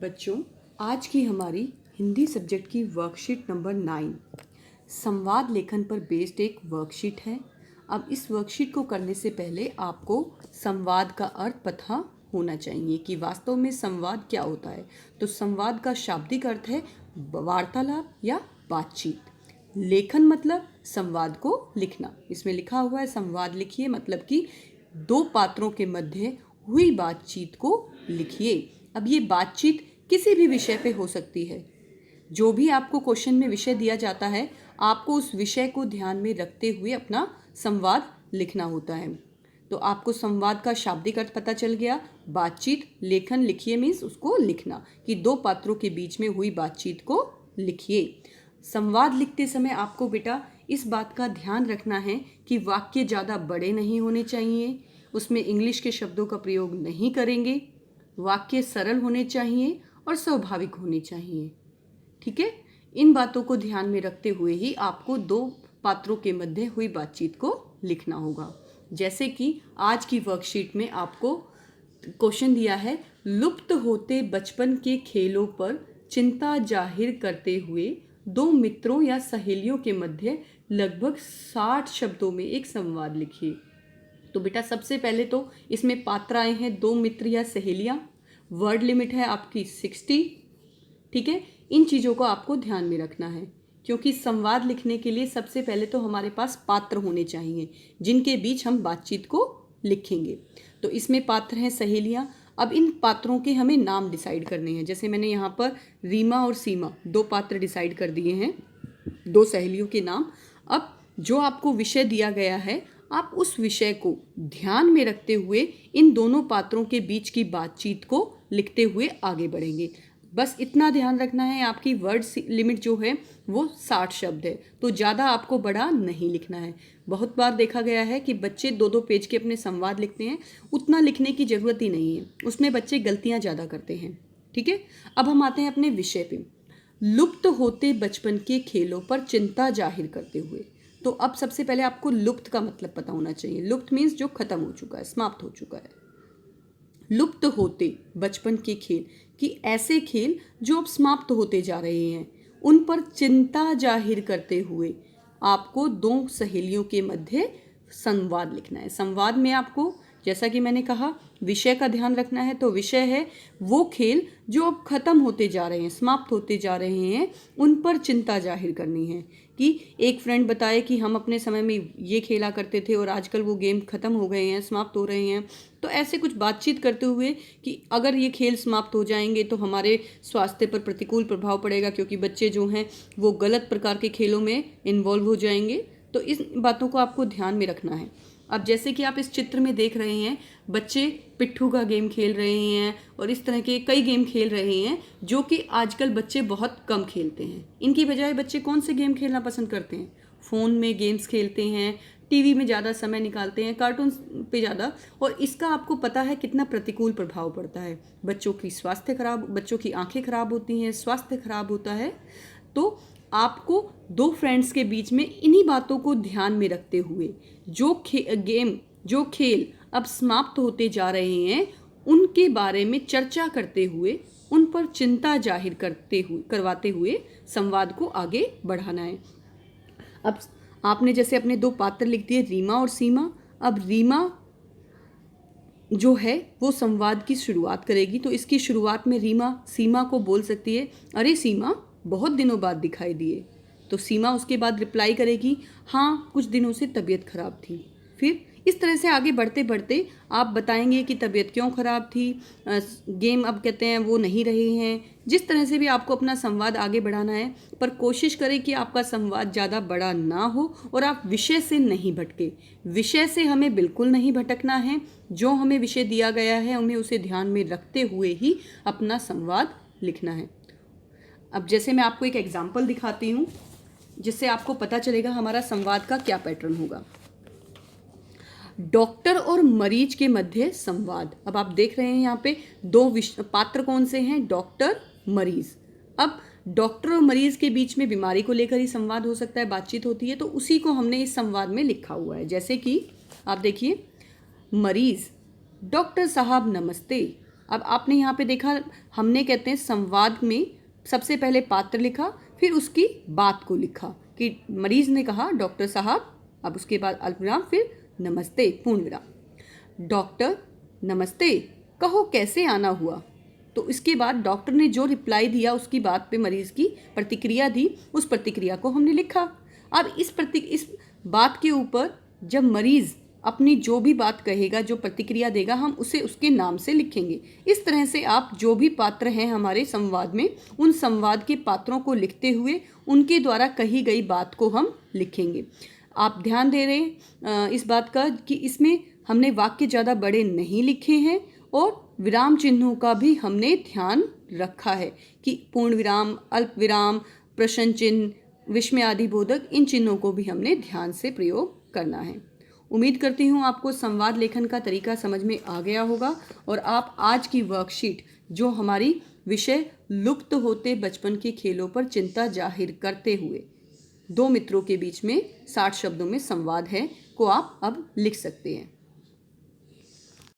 बच्चों, आज की हमारी हिंदी सब्जेक्ट की वर्कशीट नंबर 9 संवाद लेखन पर बेस्ड एक वर्कशीट है। अब इस वर्कशीट को करने से पहले आपको संवाद का अर्थ पता होना चाहिए कि वास्तव में संवाद क्या होता है। तो संवाद का शाब्दिक अर्थ है वार्तालाप या बातचीत। लेखन मतलब संवाद को लिखना। इसमें लिखा हुआ है संवाद लिखिए, मतलब कि दो पात्रों के मध्य हुई बातचीत को लिखिए। अब ये बातचीत किसी भी विषय पे हो सकती है। जो भी आपको क्वेश्चन में विषय दिया जाता है, आपको उस विषय को ध्यान में रखते हुए अपना संवाद लिखना होता है। तो आपको संवाद का शाब्दिक अर्थ पता चल गया। बातचीत, लेखन लिखिए मीन्स उसको लिखना, कि दो पात्रों के बीच में हुई बातचीत को लिखिए। संवाद लिखते समय आपको बेटा इस बात का ध्यान रखना है कि वाक्य ज़्यादा बड़े नहीं होने चाहिए, उसमें इंग्लिश के शब्दों का प्रयोग नहीं करेंगे, वाक्य सरल होने चाहिए और स्वाभाविक होने चाहिए। ठीक है, इन बातों को ध्यान में रखते हुए ही आपको दो पात्रों के मध्य हुई बातचीत को लिखना होगा। जैसे कि आज की वर्कशीट में आपको क्वेश्चन दिया है, लुप्त होते बचपन के खेलों पर चिंता जाहिर करते हुए दो मित्रों या सहेलियों के मध्य लगभग 60 शब्दों में एक संवाद लिखिए। तो बेटा सबसे पहले तो इसमें पात्र आए हैं दो मित्र या सहेलियां। वर्ड लिमिट है आपकी 60। ठीक है, इन चीज़ों को आपको ध्यान में रखना है, क्योंकि संवाद लिखने के लिए सबसे पहले तो हमारे पास पात्र होने चाहिए जिनके बीच हम बातचीत को लिखेंगे। तो इसमें पात्र हैं सहेलियां। अब इन पात्रों के हमें नाम डिसाइड करने हैं। जैसे मैंने यहाँ पर रीमा और सीमा दो पात्र डिसाइड कर दिए हैं, दो सहेलियों के नाम। अब जो आपको विषय दिया गया है, आप उस विषय को ध्यान में रखते हुए इन दोनों पात्रों के बीच की बातचीत को लिखते हुए आगे बढ़ेंगे। बस इतना ध्यान रखना है, आपकी वर्ड लिमिट जो है वो 60 शब्द है, तो ज़्यादा आपको बड़ा नहीं लिखना है। बहुत बार देखा गया है कि बच्चे दो दो पेज के अपने संवाद लिखते हैं, उतना लिखने की ज़रूरत ही नहीं है, उसमें बच्चे गलतियाँ ज़्यादा करते हैं। ठीक है, अब हम आते हैं अपने विषय पे। लुप्त होते बचपन के खेलों पर चिंता जाहिर करते हुए। तो अब सबसे पहले आपको लुप्त का मतलब पता होना चाहिए। लुप्त मीन्स जो खत्म हो चुका है, समाप्त हो चुका है। लुप्त होते बचपन के खेल, कि ऐसे खेल जो अब समाप्त होते जा रहे हैं, उन पर चिंता जाहिर करते हुए आपको दो सहेलियों के मध्य संवाद लिखना है। संवाद में आपको, जैसा कि मैंने कहा, विषय का ध्यान रखना है। तो विषय है वो खेल जो अब खत्म होते जा रहे हैं, समाप्त होते जा रहे हैं, उन पर चिंता जाहिर करनी है। कि एक फ्रेंड बताए कि हम अपने समय में ये खेला करते थे और आजकल वो गेम खत्म हो गए हैं, समाप्त हो रहे हैं। तो ऐसे कुछ बातचीत करते हुए कि अगर ये खेल समाप्त हो जाएंगे तो हमारे स्वास्थ्य पर प्रतिकूल प्रभाव पड़ेगा, क्योंकि बच्चे जो हैं वो गलत प्रकार के खेलों में इन्वॉल्व हो जाएंगे। तो इस बातों को आपको ध्यान में रखना है। अब जैसे कि आप इस चित्र में देख रहे हैं, बच्चे पिट्ठू का गेम खेल रहे हैं और इस तरह के कई गेम खेल रहे हैं जो कि आजकल बच्चे बहुत कम खेलते हैं। इनकी बजाय बच्चे कौन से गेम खेलना पसंद करते हैं? फ़ोन में गेम्स खेलते हैं, टीवी में ज़्यादा समय निकालते हैं, कार्टून पे ज़्यादा। और इसका आपको पता है कितना प्रतिकूल प्रभाव पड़ता है। बच्चों की स्वास्थ्य खराब, बच्चों की आंखें खराब होती हैं, स्वास्थ्य खराब होता है। तो आपको दो फ्रेंड्स के बीच में इन्हीं बातों को ध्यान में रखते हुए जो खेल अब समाप्त होते जा रहे हैं, उनके बारे में चर्चा करते हुए, उन पर चिंता जाहिर करवाते हुए संवाद को आगे बढ़ाना है। अब आपने जैसे अपने दो पात्र लिख दिए, रीमा और सीमा। अब रीमा जो है वो संवाद की शुरुआत करेगी। तो इसकी शुरुआत में रीमा सीमा को बोल सकती है, अरे सीमा, बहुत दिनों बाद दिखाई दिए। तो सीमा उसके बाद रिप्लाई करेगी, हाँ कुछ दिनों से तबीयत खराब थी। फिर इस तरह से आगे बढ़ते बढ़ते आप बताएंगे कि तबीयत क्यों खराब थी, गेम अब कहते हैं वो नहीं रहे हैं। जिस तरह से भी आपको अपना संवाद आगे बढ़ाना है, पर कोशिश करें कि आपका संवाद ज़्यादा बड़ा ना हो और आप विषय से नहीं भटके। विषय से हमें बिल्कुल नहीं भटकना है। जो हमें विषय दिया गया है हमें उसे ध्यान में रखते हुए ही अपना संवाद लिखना है। अब जैसे मैं आपको एक एग्जाम्पल दिखाती हूँ जिससे आपको पता चलेगा हमारा संवाद का क्या पैटर्न होगा। डॉक्टर और मरीज के मध्य संवाद। अब आप देख रहे हैं यहाँ पे दो पात्र कौन से हैं? डॉक्टर, मरीज। अब डॉक्टर और मरीज के बीच में बीमारी को लेकर ही संवाद हो सकता है, बातचीत होती है। तो उसी को हमने इस संवाद में लिखा हुआ है। जैसे कि आप देखिए, मरीज, डॉक्टर साहब नमस्ते, अब आपने यहाँ पे देखा, हमने कहते हैं संवाद में सबसे पहले पात्र लिखा, फिर उसकी बात को लिखा कि मरीज ने कहा डॉक्टर साहब, अब उसके बाद अल्पविराम, फिर नमस्ते पूर्ण विराम। डॉक्टर नमस्ते, कहो कैसे आना हुआ। तो इसके बाद डॉक्टर ने जो रिप्लाई दिया, उसकी बात पे मरीज की प्रतिक्रिया दी, उस प्रतिक्रिया को हमने लिखा। अब इस बात के ऊपर जब मरीज अपनी जो भी बात कहेगा, जो प्रतिक्रिया देगा, हम उसे उसके नाम से लिखेंगे। इस तरह से आप जो भी पात्र हैं हमारे संवाद में, उन संवाद के पात्रों को लिखते हुए उनके द्वारा कही गई बात को हम लिखेंगे। आप ध्यान दे रहे हैं इस बात का कि इसमें हमने वाक्य ज़्यादा बड़े नहीं लिखे हैं और विराम चिन्हों का भी हमने ध्यान रखा है कि पूर्ण विराम, अल्प विराम, प्रश्न चिन्ह, विस्मयादि बोधक, इन चिन्हों को भी हमने ध्यान से प्रयोग करना है। उम्मीद करती हूँ आपको संवाद लेखन का तरीका समझ में आ गया होगा और आप आज की वर्कशीट, जो हमारी विषय लुप्त होते बचपन के खेलों पर चिंता जाहिर करते हुए दो मित्रों के बीच में 60 शब्दों में संवाद है, को आप अब लिख सकते हैं।